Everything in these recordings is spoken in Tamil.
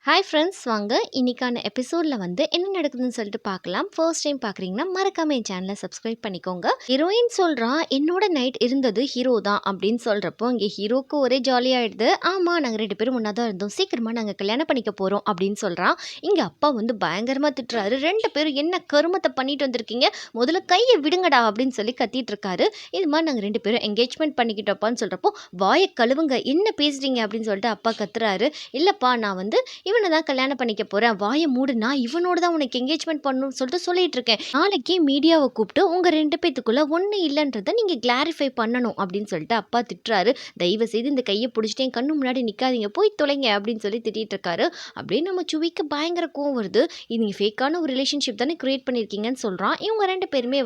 ஹாய் ஃப்ரெண்ட்ஸ், வாங்க இன்னைக்கான எபிசோடில் என்ன நடக்குதுன்னு சொல்லிட்டு பார்க்கலாம். ஃபர்ஸ்ட் டைம் பார்க்குறீங்கன்னா மறக்காம என் சேனலை சப்ஸ்கிரைப் பண்ணிக்கோங்க. ஹீரோயின் சொல்கிறா, என்னோட நைட் இருந்தது ஹீரோ தான் அப்படின்னு சொல்கிறப்போ இங்கே ஹீரோக்கு ஒரே ஜாலியாகிடுது. ஆமாம், நாங்கள் 2 பேரும் ஒன்றா தான் இருந்தோம், சீக்கிரமாக நாங்கள் கல்யாணம் பண்ணிக்க போகிறோம் அப்படின்னு சொல்கிறான். இங்கே அப்பா பயங்கரமாக திட்டுறாரு. 2 பேரும் என்ன கருமத்தை பண்ணிட்டு வந்திருக்கீங்க, முதல்ல கையை விடுங்கடா அப்படின்னு சொல்லி கத்திட்டு இருக்காரு. இது மாதிரி நாங்கள் 2 பேரும் என்கேஜ்மெண்ட் பண்ணிக்கிட்டோப்பான்னு சொல்கிறப்போ, வாயை கழுவுங்க, என்ன பேசுகிறீங்க அப்படின்னு சொல்லிட்டு அப்பா கத்துறாரு. இல்லைப்பா, நான் இவனை தான் கல்யாணம் பண்ணிக்க போறேன், வாயை மூடு, நான் இவனோட தான் உனக்கு என்கேஜ்மெண்ட் பண்ணணும்னு சொல்லிட்டு சொல்லிட்டு இருக்கேன். நாளைக்கே மீடியாவை கூப்பிட்டு உங்க 2 பேத்துக்குள்ள ஒண்ணு இல்லைன்றதை நீங்க கிளாரிஃபை பண்ணணும் அப்படின்னு சொல்லிட்டு அப்பா திட்டுறாரு. தயவு செய்து இந்த கையை பிடிச்சிட்டு என் கண்ணு முன்னாடி நிக்காதீங்க, போய் தொலைங்க அப்படின்னு சொல்லி திட்டிட்டு இருக்காரு. அப்படியே நம்ம சுவிக்கு பயங்கர கோவம் வருது. இது ஃபேக்கான ஒரு ரிலேஷன்ஷிப் தானே கிரியேட் பண்ணியிருக்கீங்கன்னு சொல்றான். இவங்க 2 பேருமே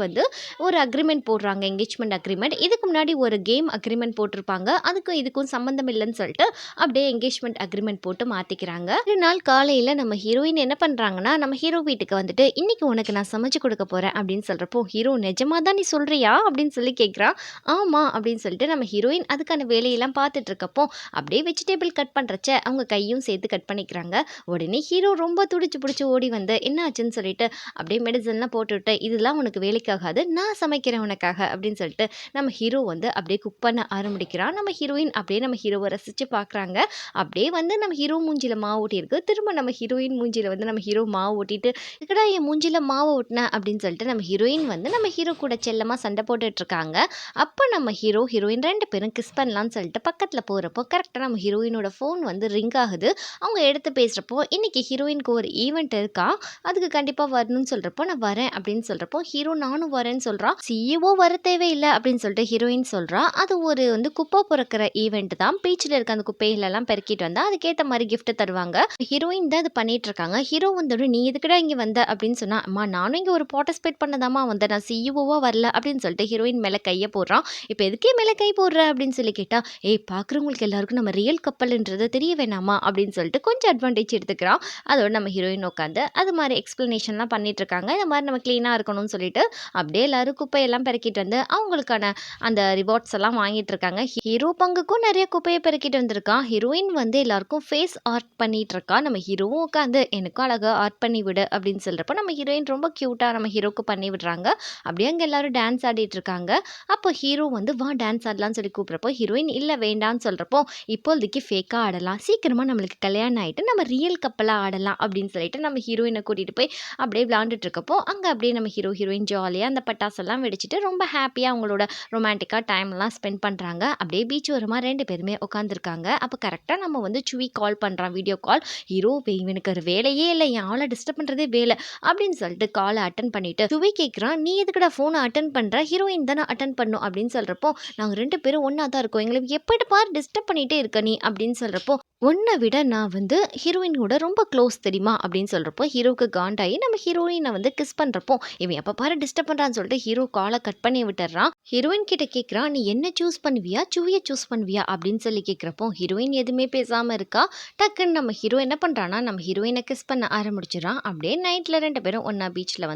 ஒரு அக்ரிமெண்ட் போடுறாங்க, என்கேஜ்மெண்ட் அக்ரிமெண்ட். இதுக்கு முன்னாடி ஒரு கேம் அக்ரிமெண்ட் போட்டிருப்பாங்க, அதுக்கும் இதுக்கும் சம்பந்தம் இல்லைன்னு சொல்லிட்டு அப்படியே என்கேஜ்மெண்ட் அக்ரிமெண்ட் போட்டு மாத்திக்கிறாங்க. ஒரு நாள் காலையில் நம்ம ஹீரோயின் என்ன பண்ணுறாங்கன்னா, நம்ம ஹீரோ வீட்டுக்கு இன்னைக்கு உனக்கு நான் சமைச்சு கொடுக்க போகிறேன் அப்படின்னு சொல்கிறப்போ, ஹீரோ நிஜமாக தான் நீ சொல்கிறியா அப்படின்னு சொல்லி கேட்குறான். ஆமாம் அப்படின்னு சொல்லிட்டு நம்ம ஹீரோயின் அதுக்கான வேலையெல்லாம் பார்த்துட்டு இருக்கப்போ அப்படியே வெஜிடபிள் கட் பண்ணுறச்ச அவங்க கையும் சேர்த்து கட் பண்ணிக்கிறாங்க. உடனே ஹீரோ ரொம்ப துடிச்சு பிடிச்சி ஓடி என்ன ஆச்சுன்னு சொல்லிட்டு அப்படியே மெடிசன்லாம் போட்டுவிட்டு, இதெல்லாம் உனக்கு வேலைக்காகாது, நான் சமைக்கிறேன் உனக்காக அப்படின்னு சொல்லிட்டு நம்ம ஹீரோ அப்படியே குக் பண்ண ஆரம்பிக்கிறான். நம்ம ஹீரோயின் அப்படியே நம்ம ஹீரோவை ரசித்து பார்க்குறாங்க. அப்படியே நம்ம ஹீரோ மூஞ்சியில் மாவு ஊட்டியிருக்கு. திரும்ப நம்ம ஹீரோயின் மூஞ்சியில் நம்ம ஹீரோ மாவு ஊட்டிட்டு, இதுக்கடா என் மூஞ்சியில் மாவு ஊட்டினேன் அப்படின்னு சொல்லிட்டு நம்ம ஹீரோயின் நம்ம ஹீரோ கூட செல்லமாக சண்டை போட்டுட்ருக்காங்க. அப்போ நம்ம ஹீரோயின் 2 பேரும் கிஸ் பண்ணலான்னு சொல்லிட்டு பக்கத்தில் போகிறப்போ கரெக்டாக நம்ம ஹீரோயினோட ஃபோன் ரிங் ஆகுது. அவங்க எடுத்து பேசுகிறப்போ, இன்றைக்கி ஹீரோயினுக்கு ஒரு ஈவெண்ட் இருக்கா, அதுக்கு கண்டிப்பாக வரணும்னு சொல்கிறப்போ நான் வரேன் அப்படின்னு சொல்கிறப்போ ஹீரோ நானும் வரேன்னு சொல்கிறான். சிஇஓ வர தேவையில்லை அப்படின்னு சொல்லிட்டு ஹீரோயின் சொல்கிறா. அது ஒரு குப்பை பொறுக்கிற ஈவெண்ட் தான், பீச்சில் இருக்க அந்த குப்பைகளெல்லாம் பெருக்கிட்டு வந்தால் அதுக்கேற்ற மாதிரி கிஃப்ட் தருவாங்க. ஹீரோயின் தான் இது பண்ணிட்டு இருக்காங்க. ஹீரோ நீ எதுக்குடா இங்கே வந்த அப்படின்னு சொன்னா, அம்மா நானும் இங்கே ஒரு பார்ட்டிசிபேட் பண்ணதாமா வந்தேன், நான் சிஇஓவா வரல அப்படின்னு சொல்லிட்டு ஹீரோயின் மேலே கையை போடுறான். இப்போ எதுக்கே மேலே கை போடுற அப்படின்னு சொல்லி கேட்டா, ஏய் பார்க்குறவங்களுக்கு எல்லாருக்கும் நம்ம ரியல் கப்பல்ன்றது தெரிய வேணாமா அப்படின்னு சொல்லிட்டு கொஞ்சம் அட்வான்டேஜ் எடுத்துக்கிறான். அதோட நம்ம ஹீரோயின் உட்காந்து அது மாதிரி எக்ஸ்பிளனேஷன்லாம் பண்ணிட்டு இருக்காங்க. இந்த மாதிரி நம்ம க்ளீனாக இருக்கணும்னு சொல்லிட்டு அப்படியே எல்லாரும் குப்பையெல்லாம் பெருக்கிட்டு அவங்களுக்கான அந்த ரிவார்ட்ஸ் எல்லாம் வாங்கிட்டு இருக்காங்க. ஹீரோ பங்குக்கும் நிறைய குப்பையை பெருக்கிட்டு வந்திருக்கான். ஹீரோயின் எல்லாருக்கும் ஃபேஸ் ஆர்ட் பண்ணிட்டு இருக்கா. நம்ம ஹீரோவும் உட்காந்து எனக்கும் அழகாக ஆர்ட் பண்ணி விடு அப்படின்னு சொல்கிறப்போ நம்ம ஹீரோயின் ரொம்ப க்யூட்டாக நம்ம ஹீரோக்கு பண்ணி விடுறாங்க. அப்படியே அங்கே எல்லாரும் டான்ஸ் ஆடிட்டு இருக்காங்க. அப்போ ஹீரோ வா டான்ஸ் ஆடலாம்னு சொல்லி கூப்பிட்றப்போ ஹீரோயின் இல்லை வேண்டான்னு சொல்கிறப்போ, இப்போதைக்கு ஃபேக்காக ஆடலாம், சீக்கிரமாக நம்மளுக்கு கல்யாணம் ஆகிட்டு நம்ம ரியல் கப்பலாக ஆடலாம் அப்படின்னு சொல்லிட்டு நம்ம ஹீரோயினை கூட்டிகிட்டு போய் அப்படியே விளாண்டுட்டு இருக்கப்போ அங்கே அப்படியே நம்ம ஹீரோயின் ஜாலியாக அந்த பட்டாசெல்லாம் வெடிச்சிட்டு ரொம்ப ஹாப்பியாக அவங்களோட ரொமான்டிக்காக டைம்லாம் ஸ்பெண்ட் பண்ணுறாங்க. அப்படியே பீச் ஓரமாக 2 பேருமே உட்காந்துருக்காங்க. அப்போ கரெக்டாக நம்ம சுவி கால் பண்ணுறான், வீடியோ கால். ஹீரோ இவனுக்கு ஒரு வேலையே இல்லை, என் ஆளை டிஸ்டர்ப் பண்ணுறதே வேலை அப்படின்னு சொல்லிட்டு காலை அட்டன் பண்ணிட்டு சுவி கேட்குறான், நீ எதுக்குடா ஃபோனை அட்டன் பண்ணுற, ஹீரோயின் தானே அட்டன் பண்ணும் அப்படின்னு சொல்கிறப்போ, நாங்கள் 2 பேரும் ஒன்றா தான் இருக்கோம், எங்களுக்கு எப்படி பாரு டிஸ்டர்ப் பண்ணிகிட்டே இருக்க நீ அப்படின்னு சொல்கிறப்போ, உன்னை விட நான் ஹீரோயின் கூட ரொம்ப க்ளோஸ் தெரியுமா அப்படின்னு சொல்கிறப்போ ஹீரோக்கு காண்டாகி நம்ம ஹீரோயினை கிஸ் பண்ணுறப்போ, இவன் எப்போ பாரு டிஸ்டர்ப் பண்ணுறான்னு சொல்லிட்டு ஹீரோ காலை கட் பண்ணி விட்டுறான். ஹீரோயின் கிட்ட கேட்குறான், நீ என்ன சூஸ் பண்ணுவியா, சுவியை சூஸ் பண்ணுவியா அப்படின்னு சொல்லி கேட்குறப்போ ஹீரோயின் எதுவுமே பேசாமல் இருக்கா. டக்குன்னு நம்ம ஹீரோ என்ன பண்ணுறான்னா நம்ம ஹீரோயினை கிஸ் பண்ண ஆரம்பிச்சிடறான். அப்படியே நைட்டில் 2 பேரும் ஒன்றா பீச்சில்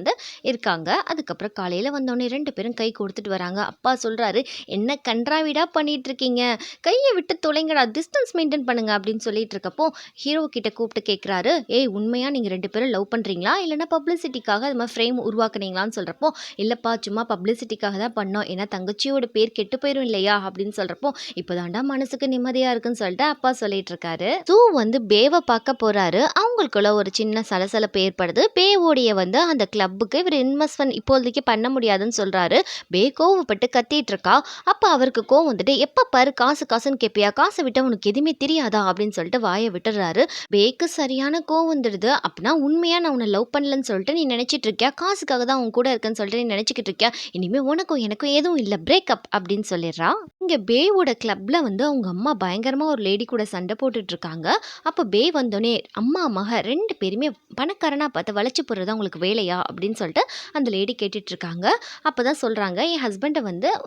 இருக்காங்க. அதுக்கப்புறம் காலையில் வந்தோடனே 2 பேரும் கை கொடுத்துட்டு வராங்க. அப்பா சொல்கிறாரு, என்ன கன்றாவிடா பண்ணிட்டு இருக்கீங்க, கையை விட்டு தொலைங்கடா, டிஸ்டன்ஸ் மெயின்டைன் பண்ணுங்க அப்படின்னு சொல்லிட்டு இருக்கப்போ ஹீரோ கிட்ட கூப்பிட்டு கேட்குறாரு, ஏய் உண்மையாக நீங்கள் 2 பேரும் லவ் பண்ணுறீங்களா இல்லைன்னா பப்ளிசிட்டிக்காக அது மாதிரி ஃப்ரேம் உருவாக்குனீங்களான்னு சொல்கிறப்போ, இல்லைப்பா சும்மா பப்ளிசிட்டிக்காக தான் பண்ணோம், ஏன்னா தங்கச்சியோட பேர் கெட்டு போயிடும் இல்லையா அப்படின்னு சொல்கிறப்போ, இப்போதாண்டா மனசுக்கு நிம்மதியாக இருக்குன்னு சொல்லிட்டு அப்பா சொல்லிட்டு இருக்காரு. சூ பேவை பார்க்க போகிறாரு. அவங்களுக்குள்ள ஒரு சின்ன சலசலப்பு ஏற்படுது. பேவோடைய அந்த கிளப்புக்கு இவர் இன்வெஸ்ட்மெண்ட் இப்போதைக்கு பண்ண முடியாதுன்னு சொல்கிறாரு. பே கோவப்பட்டு கத்திட்டு இருக்கா. அப்போ அவருக்கு கோவம் எப்போ பாரு காசு காசுன்னு கேட்பியா, காசை விட்டு உனக்கு எதுவுமே தெரியாதா அப்படின்னு சொல்லிட்டு வாயை விட்டுறாரு. பேக்கு சரியான கோவம் வந்துடுது. அப்படின்னா உண்மையாக நான் உன்னை லவ் பண்ணலன்னு சொல்லிட்டு நீ நினச்சிட்டு இருக்கியா, காசுக்காக தான் உன் கூட இருக்கேன்னு சொல்லிட்டு நீ நினச்சிக்கிட்டு இருக்கியா, இனிமேல் உனக்கும் எனக்கும் எதுவும் இல்லை, பிரேக்கப் அப்படின்னு சொல்லிடுறா. இங்கே பேவோட கிளப்பில் அவங்க அம்மா பயங்கரமாக ஒரு லேடி கூட சண்டை போட்டுட்டு இருக்காங்க. அப்போ பே வந்தோடனே அம்மா மக 2 பேருமே பணக்காரனாக பார்த்து வளைச்சி போடுறது உங்களுக்கு வேலையா அப்படின்னு சொல்லிட்டு அந்த லேடி கேட்டுட்டு இருக்காங்க. அப்போ தான் சொல்கிறாங்க, என் ஹஸ்பண்டை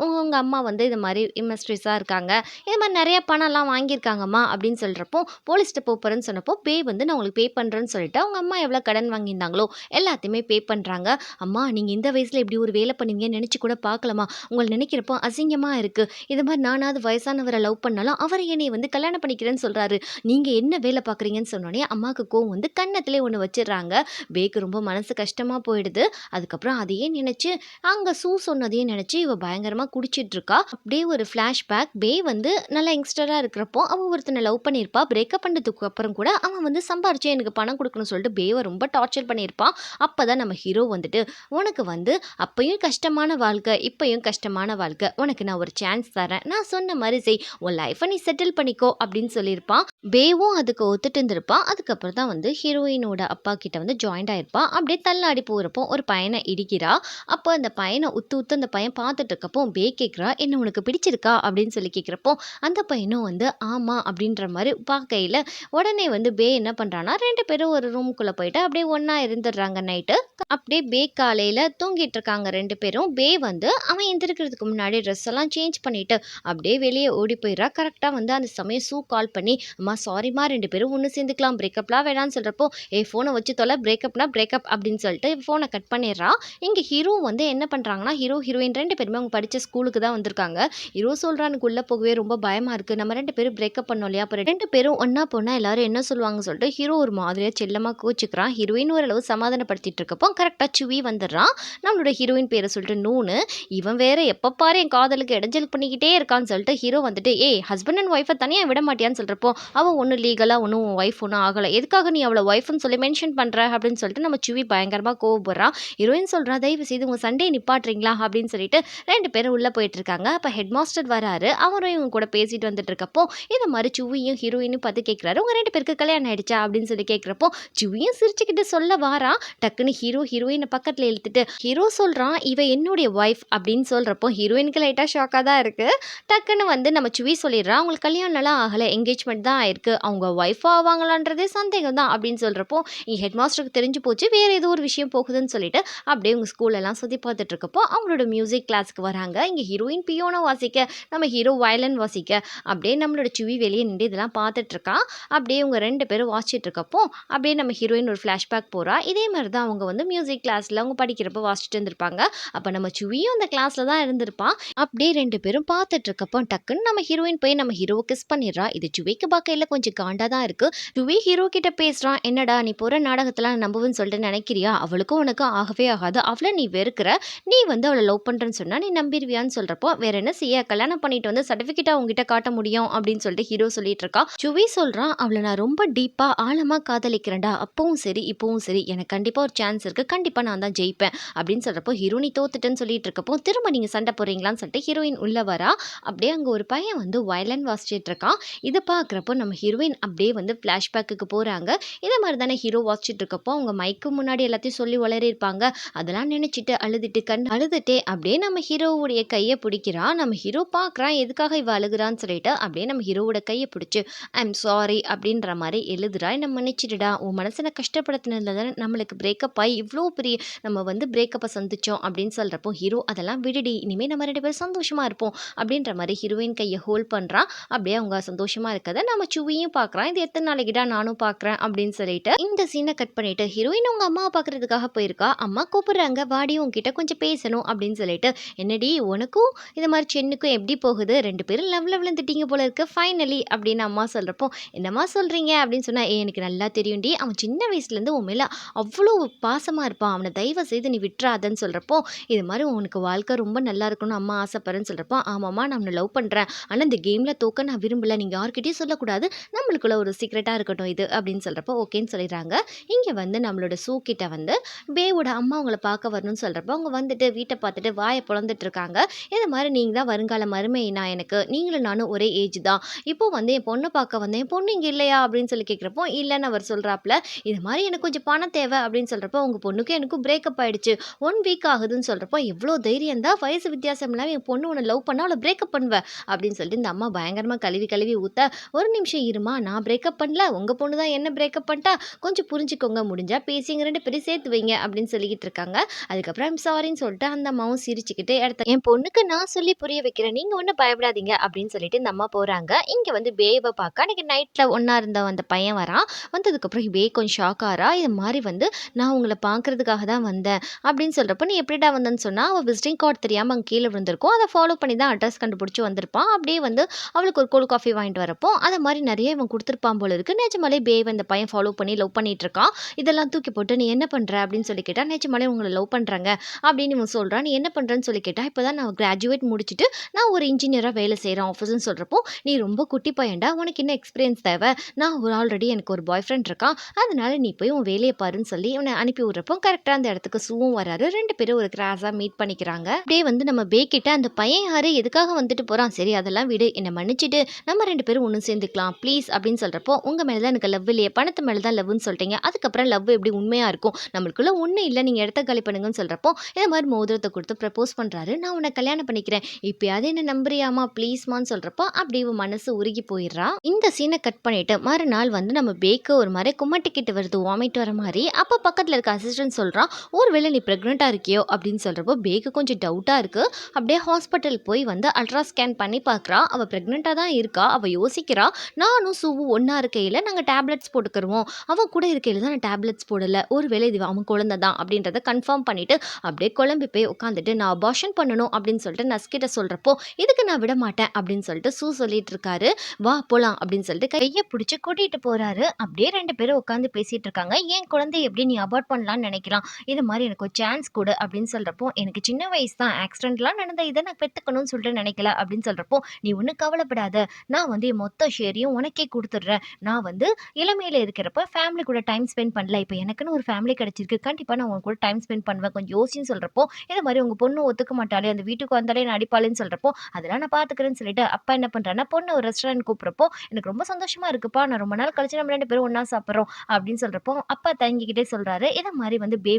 உங்கள் அம்மா இது மாதிரி இன்வெஸ்டர்ஸாக இருக்காங்க, இது மாதிரி நிறைய பணம்லாம் வாங்கியிருக்காங்கம்மா அப்படின்னு சொல்கிறாங்க. சொல்கிறப்போ போலீஸ்கிட்ட போகிறேன்னு சொன்னப்போ பே வந்து நான் உங்களுக்கு பே பண்ணுறேன்னு சொல்லிட்டு அவங்க அம்மா எவ்வளோ கடன் வாங்கியிருந்தாங்களோ எல்லாத்தையுமே பே பண்ணுறாங்க. அம்மா நீங்கள் இந்த வயசில் இப்படி ஒரு வேலை பண்ணுவீங்கன்னு நினச்சி கூட பார்க்கலாமா, உங்களை நினைக்கிறப்போ அசிங்கமாக இருக்குது. இது மாதிரி நானாவது வயசானவரை லவ் பண்ணாலும் அவர் என்னை வந்து கல்யாணம் பண்ணிக்கிறேன்னு சொல்கிறாரு, நீங்கள் என்ன வேலை பார்க்குறீங்கன்னு சொன்னோடனே அம்மாவுக்கு கோவம் வந்து கன்னத்திலே ஒன்று வச்சிடுறாங்க. பேக்கு ரொம்ப மனசு கஷ்டமாக போயிடுது. அதுக்கப்புறம் அதையே நினச்சி அங்கே சொன்னதையும் நினச்சி இவ பயங்கரமாக குடிச்சிட்டு இருக்கா. அப்படியே ஒரு ஃப்ளாஷ்பேக், பே வந்து நல்லா யங்ஸ்டராக இருக்கிறப்போ அவன் ஒருத்தனை லவ் பண்ணியிருப்பா. பிரேக்கப் பண்ணதுக்கு அப்புறம் கூட அவன் வந்து சம்பாரிச்சு எனக்கு பணம் கொடுக்கணும்னு சொல்லிட்டு பேவை ரொம்ப டார்ச்சர் பண்ணியிருப்பான். அப்போ தான் நம்ம ஹீரோ வந்துட்டு உனக்கு வந்து அப்பயும் கஷ்டமான வாழ்க்கை, இப்பயும் கஷ்டமான வாழ்க்கை, உனக்கு நான் ஒரு சான்ஸ் தரேன், நான் சொன்ன மாதிரி செய், உன் லைஃப்பை நீ செட்டில் பண்ணிக்கோ அப்படின்னு சொல்லியிருப்பான். பேவும் அதுக்கு ஒத்துட்டு இருந்திருப்பான். அதுக்கப்புறம் தான் வந்து ஹீரோயினோட அப்பா கிட்ட வந்து ஜாயின்ட் ஆயிருப்பான். அப்படியே தள்ளாடி போகிறப்போ ஒரு பையனை இடிக்கிறா. அப்போ அந்த பையனை உத்து உத்து அந்த பையன் பார்த்துட்டு இருக்கப்போ பே கேட்குறா, என்ன உனக்கு பிடிச்சிருக்கா அப்படின்னு சொல்லி கேட்குறப்போ அந்த பையனும் வந்து ஆமா அப்படின்ற மாதிரி பார்க்கையில் உடனே வந்து பே என்ன பண்ணுறான்னா 2 பேரும் ஒரு ரூமுக்குள்ளே போயிட்டு அப்படியே ஒன்றா இருந்துடுறாங்க நைட்டு. அப்படியே பே காலையில் தூங்கிட்டு இருக்காங்க 2 பேரும். பே வந்து அவன் எந்திரிக்கிறதுக்கு முன்னாடி ட்ரெஸ் எல்லாம் சேஞ்ச் பண்ணிட்டு அப்படியே வெளியே ஓடி போயிடுறா. கரெக்டாக வந்து அந்த சமயம் கால் பண்ணி அம்மா சாரிம்மா 2 பேரும் ஒன்று சேர்ந்துக்கலாம், பிரேக்கப்லாம் வேணான்னு சொல்கிறப்போ ஃபோனை வச்சு தொலை, பிரேக்கப்னா பிரேக்கப் அப்படின்னு சொல்லிட்டு ஃபோனை கட் பண்ணிடுறா. இங்கே ஹீரோ வந்து என்ன பண்ணுறாங்கன்னா ஹீரோயின் 2 பேருமே அவங்க படித்த ஸ்கூலுக்கு தான் வந்திருக்காங்க. ஹீரோ சொல்கிறானுக்கு உள்ளே போகவே ரொம்ப பயமாக இருக்குது, நம்ம 2 பேரும் பிரேக்கப் பண்ணோம் இல்லையா, அப்புறம் 2 பேரும் ஒன்றா போனால் எல்லாரும் என்ன சொல்லுவாங்கன்னு சொல்லிட்டு ஹீரோ ஒரு மாதிரியாக செல்லமாக கோச்சிக்கிறான். ஹீரோயின் ஓரளவு சமாதானப்படுத்திட்டு இருக்கப்போ கரெக்டாக சுவி வந்துடுறான். நம்மளோட ஹீரோயின் பேரை சொல்லிட்டு நூனு. இவன் வேற எப்போ பாரு என் காதலுக்கு இடைஞ்சல் பண்ணிக்கிட்டே இருக்கான்னு சொல்லிட்டு ஹீரோ வந்துட்டு ஹஸ்பண்ட் அண்ட் ஒய்ஃபை தனியாக விட மாட்டியான்னு சொல்கிறப்போ அவள் ஒன்றும் லீகலாக ஒன்றும் ஒய்ஃப் ஒன்றும் ஆகலை, எதுக்காக நீ அவளை ஒய்ஃப்னு சொல்லி மென்ஷன் பண்ணுற அப்படின்னு சொல்லிட்டு நம்ம சுவி பயங்கரமாக கோவப்படுறான். ஹீரோயின் சொல்கிறா, தயவு செய்து உங்கள் சண்டே நிப்பாட்டுறீங்களா அப்படின்னு சொல்லிட்டு 2 பேரும் உள்ளே போயிட்டு இருக்காங்க. அப்போ ஹெட் மாஸ்டர் வராரு. அவரும் இவங்க கூட பேசிட்டு வந்துட்டு இருக்கப்போ இந்த மாதிரி சுவியும் ஹீரோயினும் பார்த்து கேட்குறாரு, உங்கள் 2 பேருக்கு கல்யாணம் ஆயிடுச்சா அப்படின்னு சொல்லி கேட்குறப்போ சுவியும் சிரிச்சுக்கிட்டு சொல்ல வாரா. டக்குன்னு ஹீரோயினை பக்கத்தில் இழுத்துட்டு ஹீரோ சொல்கிறான், இவ என்னுடைய ஒய்ஃப் அப்படின்னு சொல்கிறப்போ ஹீரோயினுக்கு லைட்டாக ஷாக்காக தான் இருக்குது. டக்குன்னு வந்து நம்ம சுவி சொல்லிடுறான், அவங்களுக்கு கல்யாணம்லாம் ஆகலை, என்கேஜ்மெண்ட் தான் ஆயிருக்கு, அவங்க ஒய்ஃபாக ஆவாங்களான்றதே சந்தேகம் தான் அப்படின்னு சொல்கிறப்போ ஹெட் மாஸ்டருக்கு தெரிஞ்சு போச்சு, வேறு ஏதோ ஒரு விஷயம் போகுதுன்னு சொல்லிட்டு அப்படியே உங்கள் ஸ்கூலெல்லாம் சுற்றி பார்த்துட்டு இருக்கப்போ அவங்களோட மியூசிக் கிளாஸ்க்கு வராங்க. இங்கே ஹீரோயின் பியோனோ வாசிக்க, நம்ம ஹீரோ வயலன் வாசிக்க, அப்படியே நம்மளோட சுவி வெளியே நின்று இதெல்லாம் பார்த்துட்டு இருக்கான். அப்படியே இவங்க 2 பேரும் வாசிச்சுட்டு இருக்கப்போ அப்படியே நம்ம ஹீரோயின் ஒரு ஃப்ளாஷ்பேக் போகிறா. இதே மாதிரி தான் அவங்க வந்து மியூசிக் கிளாஸில் அவங்க படிக்கிறப்போ வாசிச்சுட்டு இருந்திருப்பாங்க. அப்போ நம்ம சுவியும் அந்த கிளாஸில் தான் இருந்திருப்பான். அப்படியே 2 பேரும் பார்த்துட்டு இருக்கப்போ டக்குன்னு நம்ம ஹீரோயின் போய் நம்ம ஹீரோவை கிஸ் பண்ணிடுறா. இது சுவிக்கு பார்க்கையில் கொஞ்சம் காண்டா தான் இருக்குது. சுவி ஹீரோ கிட்ட பேசுகிறான், என்னடா நீ போகிற நாடகத்தில் நம்புவேன்னு சொல்லிட்டு நினைக்கிறியா, அவளுக்கும் உனக்கும் ஆகவே ஆகாது, அவளை நீ வெறுக்கிற, நீ வந்து அவளை லவ் பண்ணுறேன்னு சொன்னால் நீ நம்பிடுவியான்னு சொல்கிறப்போ வேற என்ன செய்ய, கல்யாணம் பண்ணிட்டு வந்து சர்டிஃபிகேட்டை அவங்ககிட்ட காட்ட முடியும் அப்படின்னு சொல்லிட்டு ஹீரோ சொல்லிட்டு இருக்கா. சுவி சொல்கிறான், அவளை நான் ரொம்ப டீப்பாக ஆழமாக காதலிக்கிறேன்டா, அப்பவும் சரி இப்பவும் சரி, எனக்கு கண்டிப்பாக ஒரு சான்ஸ் இருக்குது, கண்டிப்பாக நான் தான் ஜெயிப்பேன் அப்படின்னு சொல்கிறப்போ ஹீரோ நீ தோத்துட்டேன்னு சொல்லிட்டு இருக்கப்போ திரும்ப நீங்கள் சண்டை போடுறீங்களான்னு சொல்லிட்டு ஹீரோயின் உள்ள வரா. அப்படியே அங்கே ஒரு பையன் வந்து வயலன் வாசிச்சிட்டு இருக்கான். இதை பார்க்குறப்போ நம்ம ஹீரோயின் அப்படியே வந்து ஃப்ளாஷ்பேக்கு போகிறாங்க. இதே மாதிரி தானே ஹீரோ வாசிச்சுட்டு இருக்கப்போ அவங்க மைக்கு முன்னாடி எல்லாத்தையும் சொல்லி வளரிருப்பாங்க. அதெல்லாம் நினச்சிட்டு அழுதுட்டு அழுதுட்டே அப்படியே நம்ம ஹீரோவுடைய கையை பிடிக்கிறான். நம்ம ஹீரோ பார்க்குறான் எதுக்காக இவ அழுகுறான்னு சொல்லிட்டு அப்படியே நம்ம ஹீரோவோட கையை பிடிச்சி ஐம் சாரி அப்படின்ற மாதிரி எழுதுறா. என்ன மன்னிச்சிடுடா, உன் மனசை கஷ்டப்படுத்தினதுல தானே நம்மளுக்கு பிரேக்கப் ஆகி இவ்வளோ பெரிய நம்ம வந்து பிரேக்கப்பை சந்திச்சோம் அப்படின்னு சொல்கிறப்போ ஹீரோ அதெல்லாம் விடுடி, இனிமேல் நம்ம 2 பேரும் சந்தோஷமாக இருப்போம் அப்படின்ற மாதிரி ஹீரோயின் கையை ஹோல்ட் பண்ணுறான். அப்படியே அவங்க சந்தோஷமாக இருக்கதை நம்ம சுவியும் பார்க்குறான். இது எத்தனை நாளைக்கிட்டா நானும் பார்க்குறேன் அப்படின்னு சொல்லிட்டு இந்த சீனை கட் பண்ணிட்டு ஹீரோயின் உங்கள் அம்மாவை பார்க்குறதுக்காக போயிருக்கா. அம்மா கூப்பிடுறாங்க, வாடி உங்ககிட்ட கொஞ்சம் பேசணும் அப்படின்னு சொல்லிட்டு, என்னடி உனக்கும் இந்த மாதிரி சென்னுக்கும் எப்படி போகுது, 2 பேரும் லவ் விழுந்துட்டீங்க போல இருக்கு ஃபைனலி அப்படின்னு அம்மா சொல்கிறப்போ, என்னம்மா சொல்கிறீங்க அப்படின்னு சொன்னால், எனக்கு நல்லா தெரியும்டி, அவன் சின்ன வயசுலேருந்து உன் மேலே அவ்வளோ பாசமாக இருப்பான், அவனை தயவு செய்து நீ விட்டுறாதன்னு சொல்கிறப்போ, இது மாதிரி உனக்கு வாழ்க்கை ரொம்ப நல்லா இருக்கணும்னு அம்மா ஆசைப்படுறேன்னு சொல்கிறப்போ, ஆமாம்மா நான் அவனை லவ் பண்ணுறேன், ஆனால் இந்த கேமில் தோக்க நான் விரும்பலை, நீங்கள் யார்கிட்டையும் சொல்லக்கூடாது, நம்மளுக்குள்ள ஒரு சீக்ரெட்டாக இருக்கட்டும் இது அப்படின்னு சொல்கிறப்போ ஓகேன்னு சொல்லிடுறாங்க. இங்கே வந்து நம்மளோட கிட்ட வந்து பேவோட அம்மா அவங்கள பார்க்க வரணும்னு சொல்கிறப்போ அவங்க வந்துட்டு வீட்டை பார்த்துட்டு வாயை பொழந்துட்டு இருக்காங்க. இது மாதிரி நீங்கள் தான் வருங்கால மருமையினா, எனக்கு நீங்களும் நானும் ஒரே ஏஜ் தான், இப்போ வந்து என் பொண்ணை பார்க்க வந்தேன், என் பொண்ணு இங்கே இல்லையா அப்படின்னு சொல்லி கேட்குறப்போ இல்லைன்னு அவர் சொல்கிறாப்புல. இது மாதிரி எனக்கு கொஞ்சம் பணம் தேவை அப்படின்னு சொல்கிறப்போ உங்கள் பொண்ணுக்கும் எனக்கும் பிரேக்கப் ஆகிடுச்சு, 1 வீக் ஆகுதுன்னு சொல்கிறப்போ எவ்வளோ தைரியம் தான், வயசு வித்தியாசம் இல்லாமல் என் பொண்ணு உன்னை லவ் பண்ணால் அவளை பிரேக்கப் பண்ணுவேன் அப்படின்னு சொல்லிட்டு இந்த அம்மா பயங்கரமாக கழுவி ஊற்ற, ஒரு நிமிஷம் இருமா, நான் பிரேக்கப் பண்ணல, உங்கள் பொண்ணு தான் என்ன பிரேக்கப் பண்ணிட்டா, கொஞ்சம் புரிஞ்சுக்கோங்க, முடிஞ்சால் பேசிங்க 2 பேரும் சேர்த்து வைங்க அப்படின்னு சொல்லிக்கிட்டு இருக்காங்க. அதுக்கப்புறம் சாரின்னு சொல்லிட்டு அந்த அம்மாவும் சிரிச்சுக்கிட்டு என் பொண்ணுக்கு நான் சொல்லி புரிய வைக்கிறேன், நீங்கள் ஒன்றும் பயப்படாதீங்க அப்படின்னு சொல்லிட்டு இந்த அம்மா போகிறாங்க. இங்கே வந்து பேவை பார்க்க பார்க்க அன்றைக்கி நைட்டில் ஒன்றா இருந்த அந்த பையன் வரான். வந்ததுக்கப்புறம் பே கொஞ்சம் ஷாக் ஆறா. இது மாதிரி வந்து நான் உங்களை பார்க்குறதுக்காக தான் வந்தேன் அப்படின்னு சொல்கிறப்ப, நீ எப்படிடா வந்தேன்னு சொன்னால் அவள் விசிட்டிங் கார்டு தெரியாமல் அங்கே கீழே விழுந்திருக்கும். அதை ஃபாலோ பண்ணி தான் அட்ரஸ் கண்டுபிடிச்சி வந்திருப்பான். அப்படியே வந்து அவளுக்கு ஒரு கோல்ட் காஃபி வாங்கிட்டு வரப்போ அதை மாதிரி நிறைய இவன் கொடுத்துருப்பான் போல இருக்கு. நிஜமாலே பேவ் இந்த பையன் ஃபாலோ பண்ணி லவ் பண்ணிட்டு இருக்கான். இதெல்லாம் தூக்கி போட்டு நீ என்ன பண்ணுற அப்படின்னு சொல்லி கேட்டா, நிஜமாலே உங்களை லவ் பண்ணுறாங்க அப்படின்னு இவன் சொல்கிறான். நீ என்ன பண்ணுறன்னு சொல்லி கேட்டா, இப்போ தான் நான் கிராஜுவேட் முடிச்சுட்டு நான் ஒரு இன்ஜினியராக வேலை செய்கிறேன் ஆஃபீஸ்ன்னு சொல்கிறப்போ, நீ ரொம்ப குட்டி பையன்டா, உனக்கு என்ன எக்ஸ்பீரியன்ஸ் தேவை, நான் ஆல்ரெடி எனக்கு ஒரு பாய் ஃப்ரெண்ட் இருக்கான், அதனால நீ போய் உன் வேலையை பாருன்னு சொல்லி இவனை அனுப்பி விட்றப்போ கரெக்டாக அந்த இடத்துக்கு சூவும் வராரு. 2 பேரும் ஒரு கிராஸாக மீட் பண்ணிக்கிறாங்க. அப்படியே வந்து நம்ம பே கிட்ட அந்த பையன் யாரு, எதுக்காக வந்துட்டு போகிறான், சரி அதெல்லாம் விடு, என்னை மன்னிச்சிட்டு நம்ம 2 பேரும் ஒன்று சேர்ந்துக்கலாம் ப்ளீஸ் அப்படின்னு சொல்கிறப்போ, உங்கள் மேலே தான் எனக்கு லவ் இல்லையே, பணத்து மேலே தான் லவ்னு சொல்லிட்டீங்க, அதுக்கப்புறம் லவ் எப்படி உண்மையாக இருக்கும், நம்மளுக்குள்ள ஒன்றும் இல்லை, நீங்கள் இடத்த காலி பண்ணுங்கன்னு சொல்கிறப்போ இந்த மாதிரி மோதிரத்தை கொடுத்து ப்ரப்போஸ் பண்ணுறாரு. நான் உன்னை கல்யாணம் பண்ணிக்கிறேன், இப்பயாவது என்ன நம்புறியாமா ப்ளீஸ்மான்னு சொல்கிறப்போ அப்படியே இவன் மனசு உருகி போயிடுறா. இந்த சீனை கட் பண்ணிட்டு மறுநாள் வந்து நம்ம பேக்கு ஒரு மாதிரி குமட்டிக்கிட்டு வருது, வாமிட் வர மாதிரி. அப்போ பக்கத்தில் இருக்க அசிஸ்டன்ட் சொல்கிறான், ஒருவேளை நீ ப்ரெக்னெண்ட்டாக இருக்கியோ அப்படின்னு சொல்கிறப்போ பேக்கு கொஞ்சம் டவுட்டாக இருக்குது. அப்படியே ஹாஸ்பிட்டல் போய் வந்து அல்ட்ரா ஸ்கேன் பண்ணி பார்க்குறா. அவள் ப்ரெக்னெண்ட்டாக தான் இருக்கா. அவள் யோசிக்கிறா, நானும் சூவும் ஒன்றா இருக்கையில் நாங்கள் டேப்லெட்ஸ் போட்டுக்கிருவோம், அவன் கூட இருக்கையில் தான் நான் டேப்லெட்ஸ் போடலை, ஒருவேளை இது அவன் குழந்தை தான் அப்படின்றத கன்ஃபார்ம் பண்ணிவிட்டு அப்படியே குழம்பி போய் உட்காந்துட்டு நான் அபார்ஷன் பண்ணணும் அப்படின்னு சொல்லிட்டு நர்ஸ்கிட்ட சொல்கிறப்போ, இதுக்கு நான் விட மாட்டேன் அப்படின்னு சொல்லிட்டு சூ சொல்லிட்டு இருக்காரு. வா போலாம் அப்படின்னு சொல்லிட்டு கையை பிடிச்சி கூட்டிகிட்டு போகிறாரு. அப்படியே 2 பேரும் உட்காந்து பேசிகிட்டு இருக்காங்க. என் குழந்தை எப்படி நீ அபார்ட் பண்ணலான்னு நினைக்கிறான், இது மாதிரி எனக்கு ஒரு சான்ஸ் கொடு அப்படின்னு சொல்கிறப்போ, எனக்கு சின்ன வயசு தான், ஆக்சிடென்ட்லாம் நடந்த இதை நான் பெற்றுக்கணும்னு சொல்லிட்டு நினைக்கல அப்படின்னு சொல்கிறப்போ, நீ ஒன்றும் கவலைப்படாத, நான் வந்து என் மொத்த ஷேரையும் உனக்கே கொடுத்துட்றேன், நான் வந்து இளமையில் இருக்கிறப்ப ஃபேமிலி கூட டைம் ஸ்பெண்ட் பண்ணல, இப்போ எனக்குன்னு ஒரு ஃபேமிலி கிடச்சிருக்கு, கண்டிப்பாக நான் உங்க கூட டைம் ஸ்பெண்ட் பண்ணுவேன், கொஞ்சம் யோசின்னு சொல்கிறப்போ, இது மாதிரி உங்கள் பொண்ணு ஒத்துக்க மாட்டாளே, அந்த வீட்டுக்கு வந்தாலே நான் அடிப்பாளேன்னு சொல்கிறப்போ, அதெல்லாம் நான் பார்த்துக்கிறேன்னு சொல்லிட்டு அப்பா என்ன பண்ணுறான்னா, பொண்ணு ஒரு ரெஸ்டாரண்ட் கூப்பிட்றப்போ, எனக்கு ரொம்ப சந்தோஷமா இருக்குப்பா, நான் ரொம்ப நாள் கழிச்சு நம்ம 2 பேரும் ஒன்றா சாப்பிட்றோம் அப்படின்னு சொல்கிறப்போ, அப்பா தயங்கிக்கிட்டே சொல்கிறாரு. இதை மாதிரி வந்து பே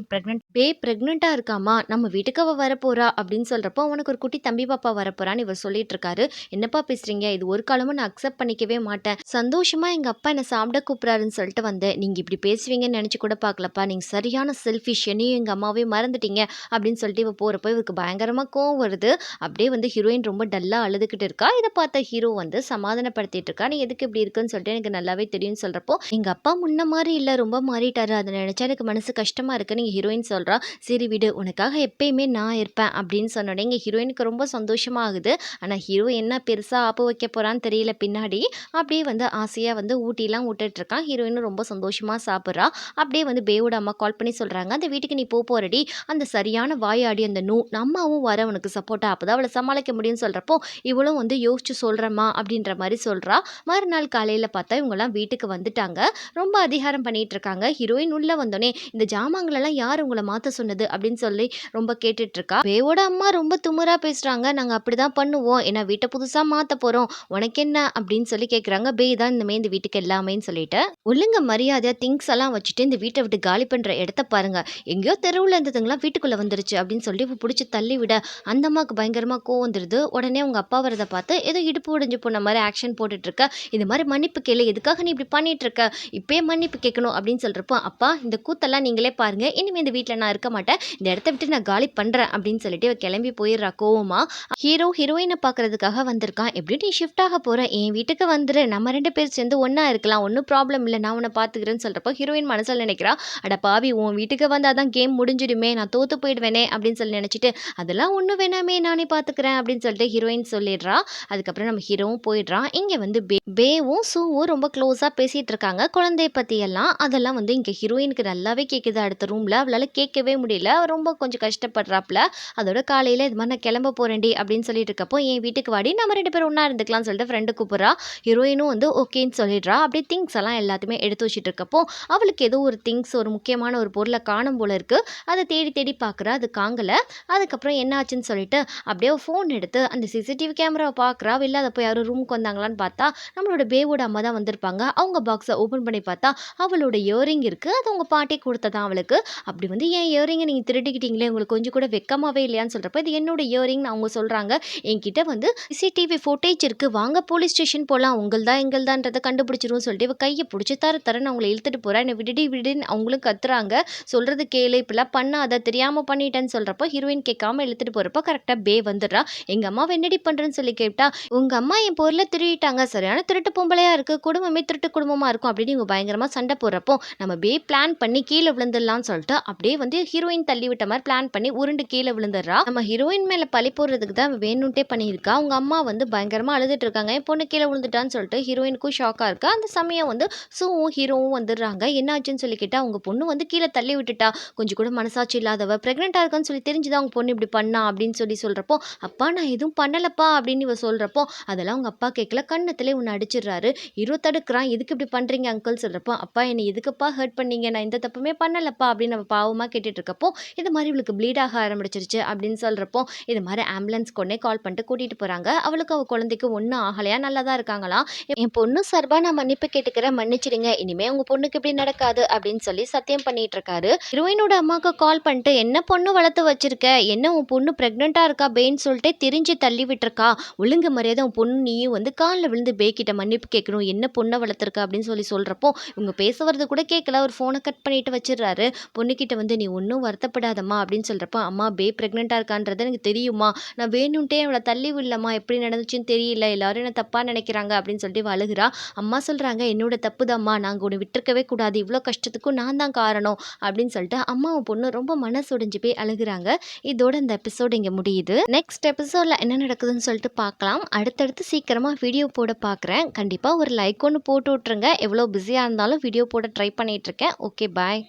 ப்ரெக்னெண்ட்டாக இருக்காமா, நம்ம வீட்டுக்கு அவள் வரப்போறா அப்படின்னு சொல்கிறப்போ, உனக்கு ஒரு குட்டி தம்பி பாப்பா வரப்போறான்னு இவர் சொல்லிட்டு இருக்காரு. என்னப்பா பேசுறீங்க, இது ஒரு காலமும் நான் அக்செப்ட் பண்ணிக்கவே மாட்டேன், சந்தோஷமா எங்கள் அப்பா என்னை சாப்பிட கூப்பிட்றாருன்னு சொல்லிட்டு வந்தேன், நீங்கள் இப்படி பேசுவீங்கன்னு நினச்சி கூட பார்க்கலப்பா, நீங்கள் சரியான செல்ஃபிஷ், என்னையும் எங்கள் அம்மாவையும் மறந்துட்டீங்க அப்படின்னு சொல்லிட்டு இவ போகிறப்போ இவருக்கு பயங்கரமாக கோவம் வருது. அப்படியே வந்து ஹீரோயின் ரொம்ப டல்லாக அழுதுகிட்டு இருக்கா. இதை பார்த்த ஹீரோ வந்து சமாதானப்படுத்திட்டு இருக்கா. நீ எதுக்கு இப்படி இருக்குன்னு சொல்லிட்டு எனக்கு நல்லாவே தெரியும்னு சொல்கிறப்போ, எங்கள் அப்பா முன்ன மாதிரி இல்லை, ரொம்ப மாறிட்டாரு, அதை நினச்சா எனக்கு மனசு கஷ்டமாக இருக்குன்னு நீங்கள் ஹீரோயின் சொல்கிறா. சரி விடு, உனக்காக எப்பயுமே நான் இருப்பேன் அப்படின்னு சொன்னோடனே இங்கே ஹீரோயினுக்கு ரொம்ப சந்தோஷமாக ஆகுது. ஆனால் ஹீரோ என்ன பெருசாக ஆப்பு வைக்க போகிறான்னு தெரியல பின்னாடி. அப்படியே வந்து ஆசையாக வந்து ஊட்டிலாம் விட்டுட்டு இருக்கான். ஹீரோயினும் ரொம்ப சந்தோஷமாக சாப்பிட்றா. அப்படியே வந்து பேவோட அம்மா கால் பண்ணி சொல்கிறாங்க, அந்த வீட்டுக்கு நீ போறடி, அந்த சரியான வாயாடி அந்த அம்மாவும் வர உனக்கு சப்போர்ட்டா, அப்போதான் அவளை சமாளிக்க முடியும்னு சொல்கிறப்போ, இவளும் வந்து யோசிச்சு சொல்கிறேம்மா அப்படின்ற மாதிரி சொல்கிறா. மறுநாள் காலையில் பார்த்தா இவங்கெல்லாம் வீட்டுக்கு வந்துட்டாங்க. ரொம்ப அதிகாரம் பண்ணிட்டு இருக்காங்க. ஹீரோயின் உள்ளே வந்தோடனே, இந்த ஜாமான்களெல்லாம் யார் உங்களை மாற்ற சொன்னது அப்படின்னு சொல்லி ரொம்ப கேட்டுட்டு இருக்கா. பேவோட அம்மா ரொம்ப துமுறா பேசுகிறாங்க, நாங்கள் அப்படி தான் பண்ணுவோம், ஏன்னா வீட்டை புதுசாக மாற்ற போகிறோம், உனக்கு என்ன அப்படின்னு சொல்லி கேட்குறாங்க. பே தான் இந்த வீட்டுக்கு எல்லாமேன்னு சொல்லிட்டு, ஒழுங்க மரியாதையாக திங்ஸ் எல்லாம் வச்சுட்டு இந்த வீட்டை விட்டு காலி பண்ணுற இடத்த பாருங்க, எங்கேயோ தெருவில் இருந்ததுங்களாம் வீட்டுக்குள்ளே வந்துருச்சு அப்படின்னு சொல்லி இப்போ பிடிச்சி தள்ளி விட அந்த அம்மாவுக்கு பயங்கரமாக கோவம் வந்துடுது. உடனே உங்கள் அப்பா வரதை பார்த்து ஏதோ இடுப்பு உடைஞ்சு போன மாதிரி ஆக்ஷன் போட்டுட்ருக்க, இது மாதிரி மன்னிப்பு கேளு, எதுக்காக நீ இப்படி பண்ணிட்டு இருக்க, இப்பயே மன்னிப்பு கேட்கணும் அப்படின்னு சொல்கிறப்போ, அப்பா இந்த கூத்தெல்லாம் நீங்களே பாருங்க, இனிமேல் இந்த வீட்டில் நான் இருக்க மாட்டேன், இந்த இடத்த விட்டு நான் காலி பண்ணுறேன் அப்படின்னு சொல்லிட்டு இவ கிளம்பி போயிடுறா கோவமா. ஹீரோயினை பார்க்கறதுக்காக வந்திருக்கான், எப்படி நீ ஷிஃப்ட் ஆக போகிற, என் வீட்டுக்கு வந்துரு, நம்ம 2 பேர் சேர்ந்து ஒன்றா இருக்கலாம், ஒன்றும் ப்ராப்ளம் இல்லை, நான் உன்னை பார்த்துக்கிறேன்னு சொல்கிறப்போ ஹீரோயின் மனசில் நினைக்கிறா, அட பாவி உன் வீட்டுக்கு வந்தால் தான் கேம் முடிஞ்சிடுமே, நான் தோற்று போயிடுவேனே அப்படின்னு சொல்லி நினச்சிட்டு, அதெல்லாம் ஒன்றும் வேணாமே நானே பார்த்துக்கிறேன் அப்படின்னு சொல்லிட்டு ஹீரோயின் சொல்லிடுறா. அதுக்கப்புறம் நம்ம ஹீரோவும் போயிடுறான். இங்கே வந்து பேவும் சூவும் ரொம்ப க்ளோஸாக பேசிகிட்டு இருக்காங்க குழந்தைய பற்றியெல்லாம். அதெல்லாம் வந்து இங்கே ஹீரோயினுக்கு நல்லாவே கேட்குது. அடுத்த ரூமில் அவளால் கேட்கவே முடியல, ரொம்ப கொஞ்சம் கஷ்டப்படுறாப்புல. அதோட காலையில் இது மாதிரி நான் கிளம்ப போகிறேன்டி அப்படின்னு சொல்லிட்டு இருக்கப்போ, என் வீட்டுக்கு வாடி, நம்ம 2 பேரும் ஒன்றா இருந்துக்கலாம்னு சொல்லிட்டு ஃப்ரெண்டு கூப்பிட்றா. ஹீரோயினும் வந்து ஓகேன்னு சொல்லிடுறா. அப்படியே திங்ஸ் எல்லாம் எல்லாத்தையுமே எடுத்து வச்சுட்டு இருக்கப்போ, அவளுக்கு ஏதோ ஒரு திங்ஸ், ஒரு முக்கியமான ஒரு பொருளை காணும் போல இருக்குது. அதை தேடி தேடி பார்க்குறா, அது காங்கலை. அதுக்கப்புறம் என்ன ஆச்சுன்னு சொல்லிட்டு அப்படியே ஃபோன் எடுத்து அந்த சிசிடிவி கேமராவை பார்க்குறா. வெளில அதை போய் யாரும் ரூமுக்கு வந்தாங்களான்னு பார்த்தா நம்மளோட பேவோட அம்மா தான் வந்திருப்பாங்க. அவங்க பாக்ஸை ஓப்பன் பண்ணி பார்த்தா அவளோட இயரிங் இருக்குது, அது அவங்க பாட்டி கொடுத்ததான் அவளுக்கு. அப்படி வந்து என் இயரிங்கை நீங்கள் திருடிக்கிட்டீங்களே, உங்களுக்கு கொஞ்சம் கூட வெக்கமாகவே இல்லையான்னு சொல்கிறப்ப, இது என்னோட இயரிங்னு அவங்க சொல்கிறாங்க. என்கிட்ட வந்து சிசிடிவி ஃபுட்டேஜ் இருக்குது, வாங்க போலீஸ் ஸ்டேஷன் போகலாம், எங்கள்தான்றதை கண்டுபிடிச்சிருவோம் சொல்லிட்டு இவ கையை பிடிச்சி தரன்னு அவங்கள இழுத்துட்டு போகிறா. என்னை விடுன்னு அவங்களும் கத்துறாங்க. சொல்கிறது கேளு, இப்படிலாம் பண்ணாத, தெரியாமல் பண்ணிட்டேன்னு சொல்கிறப்போ ஹீரோயின் கேட்காம இழுத்துட்டு போகிறப்போ கரெக்டாக பே வந்துடுறா. எங்கள் அம்மாவை என்னடி பண்ணுறேன்னு சொல்லி கேட்டா, உங்கள் அம்மா என் பொருளை திருடிட்டாங்க, சரியான சரியான திருட்டு பொம்பளையா இருக்கு, குடும்பமே திருட்டு குடும்பமா இருக்கும் அப்படின்னு இவங்க பயங்கரமா சண்டை போடுறப்போ, நம்ம அப்படியே பிளான் பண்ணி கீழ விழுந்துடலாம்னு சொல்லிட்டு அப்படியே வந்து ஹீரோயின் தள்ளி விட்ட மாரி பிளான் பண்ணி உருண்டு கீழ விழுந்துடுறா. நம்ம ஹீரோயின் மேல பழி போடுறதுக்கு தான் இவ வேணும்ட்டே பண்ணியிருக்கா. அவங்க அம்மா வந்து பயங்கரமா அழுதுட்டு இருக்காங்க. என் பொண்ணு கீழ விழுந்துட்டான்னு சொல்லிட்டு ஹீரோயினுக்கும் ஷாக்கா இருக்கு. அந்த சமயம் வந்து சூவும் ஹீரோவும் வந்துடுறாங்க. என்னாச்சுன்னு சொல்லி கேட்டா, அவங்க பொண்ணு வந்து கீழ தள்ளி விட்டுட்டா. கொஞ்சம் கூட மனசாட்சி இல்லாதவ, பிரெக்னென்ட்டா இருக்கான்னு சொல்லி தெரிஞ்சுதான் அவங்க பொண்ணு இப்படி பண்ணா அப்படின்னு சொல்றப்போ, அப்பா நான் எதுவும் பண்ணலப்பா அப்படின்னு இவ சொல்றப்போ, அதெல்லாம் உங்க அப்பா கேட்கல. கன்னத்திலே உன்ன அடிச்சிடுறாரு. ஹீரோ தடுக்குறான். எதுக்கு இப்படி பண்றீங்க அங்கிள் சொல்றப்போ, அப்பா என்னை எதுக்குப்பா ஹர்ட் பண்ணீங்க? நான் எந்த தப்புமே பண்ணலப்பா அப்படின்னு அவ பாவமா கேட்டுட்டு இருக்கப்போ, இது மாரி இவளுக்கு ப்ளீட் ஆக ஆரம்பிச்சிருச்சு அப்படின்னு சொல்றப்போ, இது மாரி ஆம்புலன்ஸ்க்கு உடனே கால் பண்ணிட்டு கூட்டிட்டு போறாங்க. அவளுக்கு அவ குழந்தைக்கு ஒண்ணும் ஆகலையா, நல்லா தான் இருக்காங்களாம். என் பொண்ணு சார்பா நான் மன்னிப்பு கேட்டுக்கிறேன், மன்னிச்சிடுங்க. இனிமே உங்க பொண்ணுக்கு இப்படி நடக்காது அப்படின்னு சொல்லி சத்தியம் பண்ணிட்டு இருக்காரு. ஹீரோயினோட அம்மாவுக்கு கால் பண்ணிட்டு, என்ன பொண்ணு வளர்த்து வச்சிருக்க? என்ன உன் பொண்ணு பிரெக்னென்ட்டா இருக்கா பேன்னு சொல்லிட்டு தெரிஞ்சு தள்ளி விட்டுருக்கா. ஒழுங்கு மரியாதை உன் பொண்ணு நீயும் வந்து கால்ல விழுந்து பேக்கிட்ட மன்னிப்பு கேட்கணும். என்ன பொண்ணை வளர்த்துருக்க அப்படின்னு சொல்றப்போ, இவங்க பேச வரது கூட கேட்கல. ஒரு ஃபோனை கட் பண்ணிட்டு வச்சிடுறாரு. பொண்ணுகிட்ட வந்து நீ ஒன்றும் வருத்தப்படாதம்மா அப்படின்னு சொல்றப்போ, அம்மா பிரெக்னென்ட்டா இருக்கான்றது எனக்கு தெரியுமா, நான் வேணும்ட்டே அவளை தள்ளி விடலம்மா, எப்படி நடந்துச்சுன்னு தெரியல, எல்லாரும் என்ன தப்பா நினைக்கிறாங்க அப்படின்னு சொல்லிட்டு இவ அழுகுறா. அம்மா சொல்றாங்க என்னோட தப்புதாம்மா, நாங்க உன்னை விட்டுருக்கவே கூடாது, இவ்வளோ கஷ்டத்துக்கும் நான் தான் காரணம் அப்படின்னு சொல்லிட்டு அம்மாவும் பொண்ணு ரொம்ப மனசு உடைஞ்சு போய் அழுகுறாங்க. இதோட இந்த எபிசோட் இங்க முடியுது. நெக்ஸ்ட் எபிசோட்ல என்ன நடக்குதுன்னு சொல்லிட்டு பார்க்கலாம். அடுத்தடுத்து சீக்கிரமா வீடியோ போட பார்க்குறேன். கண்டிப்பா ஒரு லைக் ஒன்று போட்டு விட்டுருங்க. எவ்வளோ பிஸியாக இருந்தாலும் வீடியோ போட ட்ரை பண்ணிட்டு இருக்கேன். Okay bye.